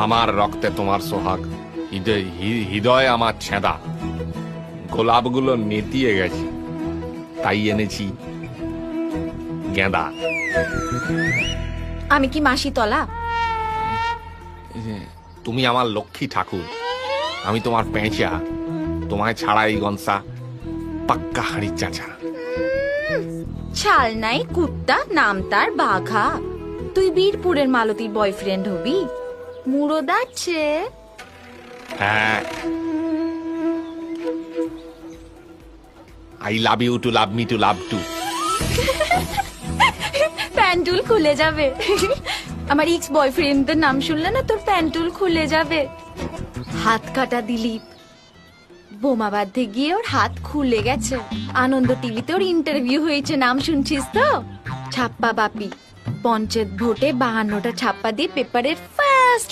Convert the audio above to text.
আমার রক্তে তোমার সোহাগ, হৃদয় আমার ছেঁদা। গোলাপগুলো নেতিয়ে গেছে, তাই এনেছি গেঁদা। আমি কি মাসি তলা? তুমি আমার লক্ষ্মী ঠাকুর, আমি তোমার পেঁচা। তোমায় ছাড়া এই গনসা পাক্কা হাড়ি চাচা। ছাল নাই কুত্তা, নাম তার বাঘা। তুই বীরপুরের মালতীর বয়ফ্রেন্ড হবি? মুড়ো দাচ্ছে। হ্যাঁ, I love you too love me too love too. প্যান্টুল খুলে যাবে। আমার এক্স বয়ফ্রেন্ডদের নাম শুনলে না তোর প্যান্টুল খুলে যাবে। হাত কাটা দিলীপ, বোমা বাঁধতে গিয়ে ওর হাত খুলে গেছে। আনন্দ টিভিতে ওর ইন্টারভিউ হয়েছে, নাম শুনছিস তো? ছাপ্পা বাপি, পঞ্চায়েত ভোটে 52টা ছাপ্পা দিয়ে পেপারের ফার্স্ট